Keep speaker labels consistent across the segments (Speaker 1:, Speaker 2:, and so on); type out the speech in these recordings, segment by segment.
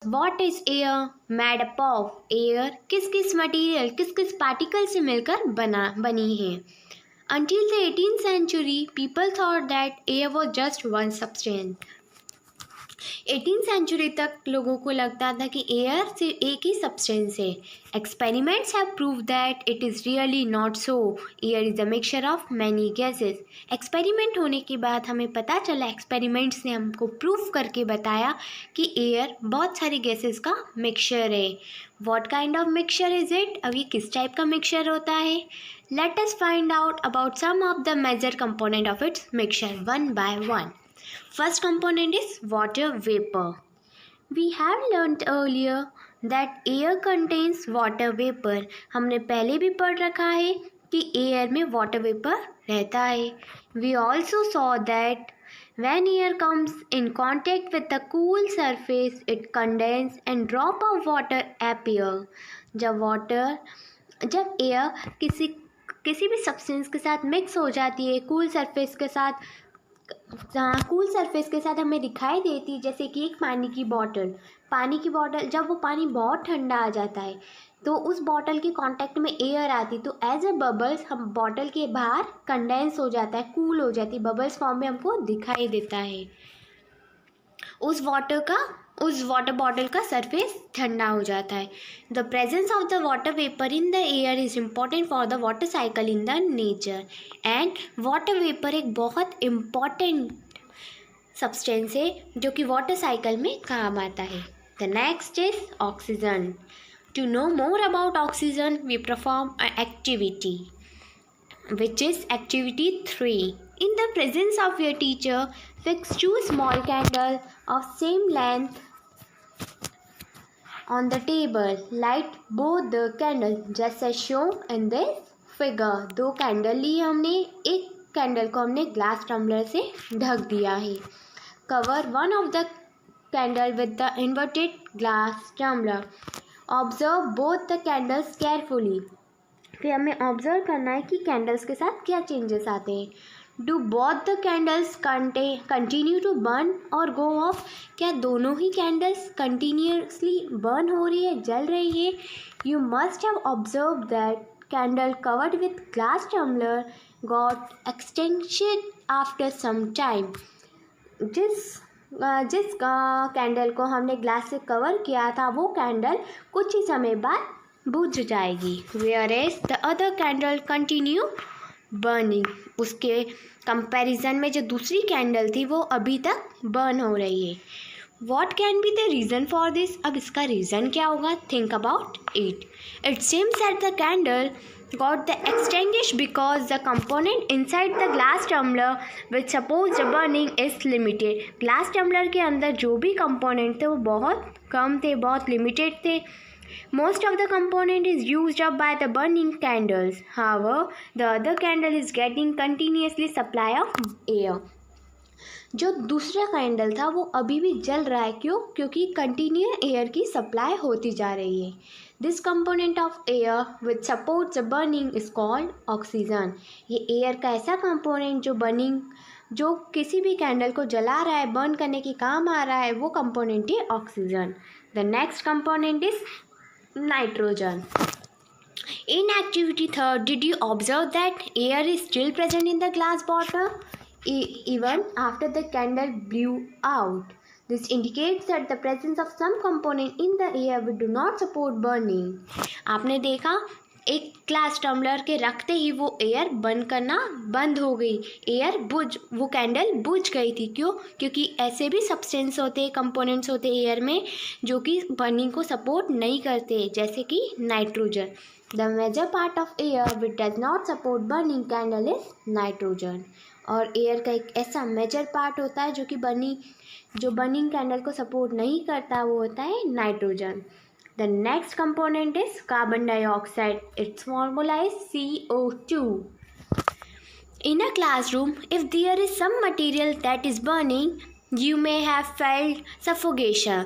Speaker 1: What is air made up of? Air किस किस material, किस किस पार्टिकल से मिलकर बनी है? Until the 18th century, people thought that air was just one substance. 18th century तक लोगों को लगता था कि एयर सिर्फ एक ही सब्सटेंस है. Experiments have prove that it is really not so. Air is a mixture of many gases. Experiment होने के बाद हमें पता चला, एक्सपेरिमेंट्स ने हमको प्रूव करके बताया कि एयर बहुत सारी गैसेस का मिक्सचर है. What kind of mixture is it? अब ये किस टाइप का मिक्सचर होता है? Let us find out about some of the major component of its mixture one by one. First component is water vapor. We have learnt earlier that air contains water vapor. हमने पहले भी पढ़ रखा है कि air में water vapor रहता है. We also saw that when air comes in contact with the cool surface, it condenses and drop of water appear. जब एयर किसी भी सब्सटेंस के साथ मिक्स हो जाती है, कूल सरफेस के साथ हमें दिखाई देती है. जैसे कि एक पानी की बॉटल, जब वो पानी बहुत ठंडा आ जाता है तो उस बॉटल के कांटेक्ट में एयर आती, तो एज ए बबल्स हम बॉटल के बाहर कंडेंस हो जाता है, कूल हो जाती है, बबल्स फॉर्म में हमको दिखाई देता है. उस वाटर बॉटल का सरफेस ठंडा हो जाता है. The presence of the water vapour in the air is important for the water cycle in the nature. And water vapour एक बहुत इम्पॉर्टेंट सब्सटेंस है जो कि वाटर साइकिल में काम आता है. The next is oxygen. To know more about oxygen we perform a activity which is activity 3. In the presence of your teacher, fix 2 small candles of same length on the table. Light both the candles just as shown in this figure. 2 candle ली हमने, एक candle को हमने glass tumbler से ढक दिया है. Cover one of the candle with the inverted glass tumbler. Observe both the candles carefully. फिर हमें ऑब्जर्व करना है कि कैंडल्स के साथ क्या चेंजेस आते हैं. Do both the candles continue to burn or go of? क्या दोनों ही कैंडल्स कंटिन्यूसली बर्न हो रही है, जल रही है? You must have observe that candle covered with glass tumbler got extension after some time. जिस कैंडल को हमने ग्लास से कवर किया था वो कैंडल कुछ ही समय बाद बुझ जाएगी. whereas the other candle continue burning. उसके कंपैरिजन में जो दूसरी कैंडल थी वो अभी तक बर्न हो रही है. what can be the reason for this? अब इसका रीज़न क्या होगा? think about it. It seems that the candle got the extinguished because the component inside the glass tumbler which supposed the burning is limited. Glass tumbler के अंदर जो भी component थे वो बहुत कम थे, बहुत लिमिटेड थे. Most of the component is used up by the burning candles. However, the other candle is getting continuously supply of air. जो दूसरा कैंडल था वो अभी भी जल रहा है. क्यों? क्योंकि कंटिन्यू एयर की सप्लाई होती जा रही है. This component of air which supports the burning is called oxygen. ये एयर का ऐसा कंपोनेंट जो किसी भी कैंडल को जला रहा है, बर्न करने के काम आ रहा है, वो कंपोनेंट है oxygen. The next component is nitrogen. In activity 3, did you observe that air is still present in the glass bottle even after the candle blew out? This indicates that the presence of some component in the air which do not support burning. आपने देखा एक glass tumbler के रखते ही वो air burn करना बंद हो गई, वो कैंडल बुझ गई थी. क्यों? क्योंकि ऐसे भी सब्सटेंस होते हैं, कंपोनेंट्स होते हैं एयर में जो कि बर्निंग को सपोर्ट नहीं करते, जैसे कि nitrogen. The major part of air which does not support burning candle is nitrogen. और एयर का एक ऐसा मेजर पार्ट होता है जो बर्निंग कैंडल को सपोर्ट नहीं करता, वो होता है nitrogen. The next component is carbon dioxide. Its formula is CO2. In a classroom, if there is some material that is burning, you may have felt suffocation.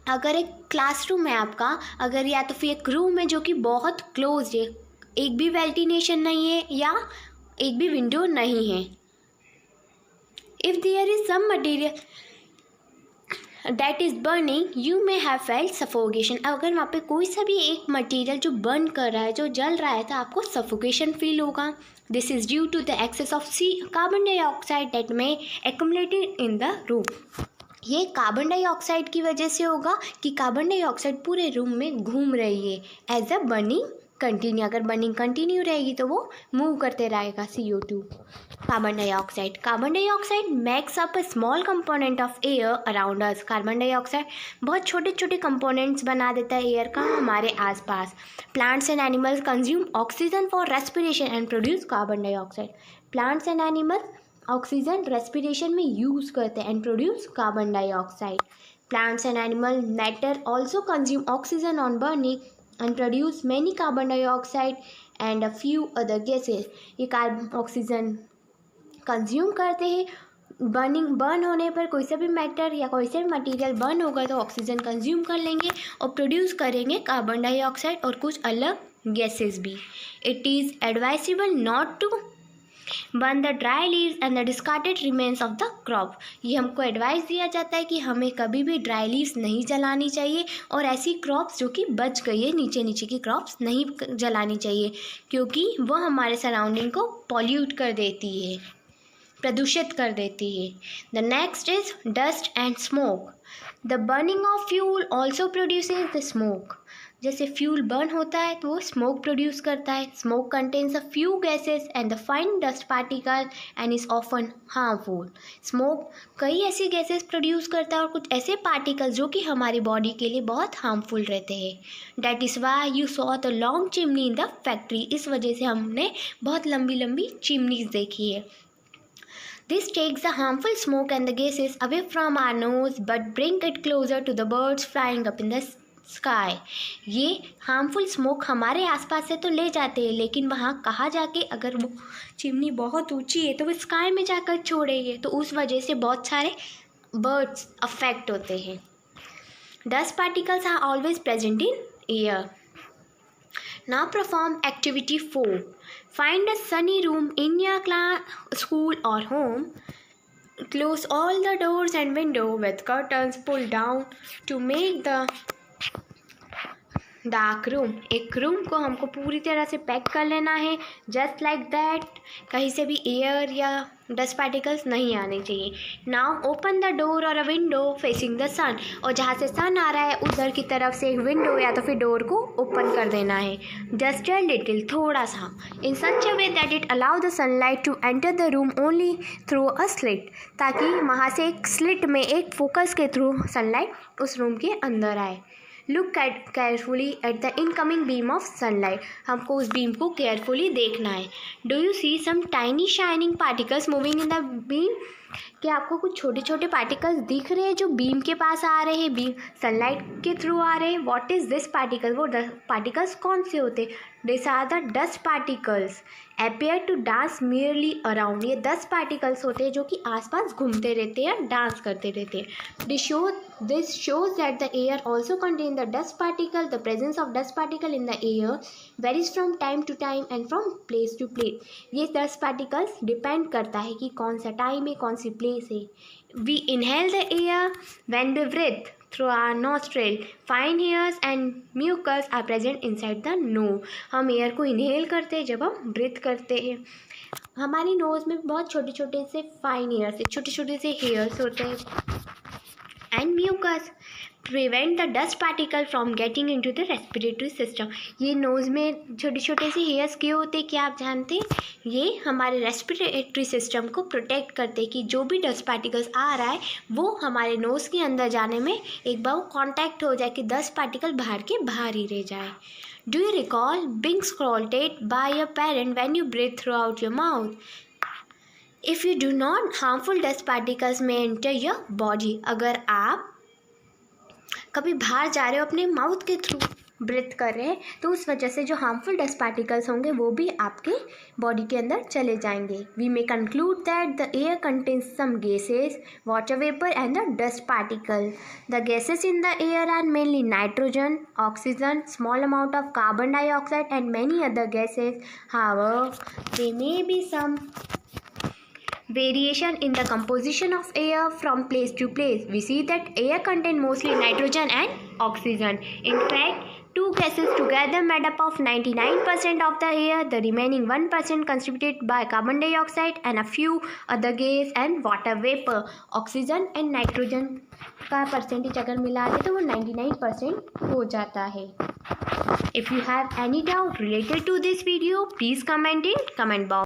Speaker 1: अगर एक क्लासरूम है आपका, अगर या तो फिर एक रूम है जो कि बहुत क्लोज है, एक भी वेंटिलेशन नहीं है या एक भी विंडो नहीं है. If there is some material that is burning you may have felt suffocation. अगर वहाँ पे कोई सा भी एक मटेरियल जो बर्न कर रहा है, जो जल रहा है, तो आपको सफोकेशन फील होगा। This is due to the excess of carbon dioxide that may accumulated in the room. ये कार्बन डाइऑक्साइड की वजह से होगा कि कार्बन डाइऑक्साइड पूरे रूम में घूम रही है एज अ बर्निंग कंटिन्यू। अगर बर्निंग कंटिन्यू रहेगी तो वो मूव करते रहेगा CO2 carbon dioxide. Carbon dioxide makes up a small component of air around us. Carbon dioxide बहुत छोटे छोटे कंपोनेंट्स बना देता है एयर का हमारे आसपास। Plants and animals consume oxygen for respiration and produce carbon dioxide. Plants and animals oxygen respiration में यूज़ करते हैं and produce carbon dioxide. Plants and animal matter also consume oxygen on burning and produce many carbon dioxide and a few other gases। ये oxygen consume करते हैं। Burn होने पर कोई सा भी मैटर या कोई सा भी मटेरियल बर्न होगा तो ऑक्सीजन कंज्यूम कर लेंगे और प्रोड्यूस करेंगे कार्बन डाइऑक्साइड और कुछ अलग गैसेस भी। It is advisable not to burn the dry leaves and the discarded remains of the crop. ये हमको एडवाइस दिया जाता है कि हमें कभी भी ड्राई लीव्स नहीं जलानी चाहिए और ऐसी क्रॉप्स जो कि बच गई है, नीचे नीचे की क्रॉप्स नहीं जलानी चाहिए, क्योंकि वो हमारे सराउंडिंग को पॉल्यूट कर देती है, प्रदूषित कर देती है। The next is dust and smoke. The burning of fuel also produces the smoke. जैसे फ्यूल बर्न होता है तो वो स्मोक प्रोड्यूस करता है। Smoke contains a few gases and the fine dust particle and is often harmful. Smoke कई ऐसी gases produce करता है और कुछ ऐसे पार्टिकल्स जो कि हमारी बॉडी के लिए बहुत हार्मफुल रहते हैं। That is why you saw the long chimney in the factory. इस वजह से हमने बहुत लंबी लंबी चिमनीज देखी है। This takes the harmful smoke and the gases away from our nose but bring it closer to the birds flying up in the sky। ये हार्मफुल स्मोक हमारे आसपास से तो ले जाते हैं, लेकिन वहाँ कहाँ जाके अगर वो चिमनी बहुत ऊंची है तो वो स्काई में जाकर छोड़ेंगे, तो उस वजह से बहुत सारे बर्ड्स अफेक्ट होते हैं। Dust particles are always present in air. Now perform activity 4. Find a sunny room in your class, school or home. Close all the doors and windows with curtains pulled down to make the dark room. एक room को हमको पूरी तरह से pack कर लेना है, just like that. कहीं से भी एयर या डस्ट पार्टिकल्स नहीं आने चाहिए। नाउ ओपन द डोर और अ विंडो फेसिंग द सन। और जहाँ से सन आ रहा है उधर की तरफ से एक विंडो या तो फिर डोर को ओपन कर देना है, जस्ट अ लिटिल, थोड़ा सा, in such a way that it allow the sunlight to enter the room only through a slit. ताकि वहाँ से एक स्लिट में एक फोकस के थ्रू सनलाइट उस रूम के अंदर आए। Look carefully at the incoming beam of sunlight. हमको उस बीम को केयरफुली देखना है। Do you see some tiny shining particles moving in the beam. क्या आपको कुछ छोटे छोटे पार्टिकल्स दिख रहे हैं जो बीम के पास आ रहे हैं, बीम सनलाइट के थ्रू आ रहे हैं। What is this particle. वो पार्टिकल्स कौन से होते हैं। This are the dust particles appear to dance merely around. ये 10 पार्टिकल्स होते हैं जो कि आसपास घूमते रहते हैं, डांस करते रहते हैं। This shows that the air also contain the dust particle. The presence of dust particle in the air varies from time to time and from place to place. ये डस्ट पार्टिकल्स डिपेंड करता है कि कौन सा time है, कौन सी place है। We inhale the air when we breathe through our nostril. Fine hairs and mucus are present inside the nose. हम एयर को इनहेल करते हैं जब हम ब्रीथ करते हैं। हमारी नोज़ में बहुत छोटे छोटे से फाइन हेयर्स, छोटे छोटे से हेयर्स होते हैं। And mucus prevent the dust particle from getting into the respiratory system. ये नोज़ में छोटे छोटे से हेयर्स क्यों होते हैं, क्या आप जानते हैं। ये हमारे रेस्पिरेटरी सिस्टम को प्रोटेक्ट करते हैं कि जो भी डस्ट पार्टिकल्स आ रहा है वो हमारे नोज़ के अंदर जाने में एक बार वो कॉन्टैक्ट हो जाए कि डस्ट पार्टिकल बाहर के बाहर ही रह जाए। Do you recall being scolded by your parent when you breathe through out your mouth. If you do not, harmful dust particles may enter your body. अगर आप कभी बाहर जा रहे हो अपने माउथ के थ्रू ब्रीथ कर रहे हैं तो उस वजह से जो हार्मफुल डस्ट पार्टिकल्स होंगे वो भी आपके बॉडी के अंदर चले जाएंगे। We may conclude that the air contains some gases, water vapour and the dust particle. The gases in the air are mainly nitrogen, oxygen, small amount of carbon dioxide and many other gases. However, there may be some variation in the composition of air from place to place. We see that air contains mostly nitrogen and oxygen. In fact, two gases together made up of 99% of the air. The remaining 1% constituted by carbon dioxide and a few other gas and water vapor. Oxygen and nitrogen का percentage अगर मिला दे तो वो 99% हो जाता है. If you have any doubt related to this video, please comment in comment box.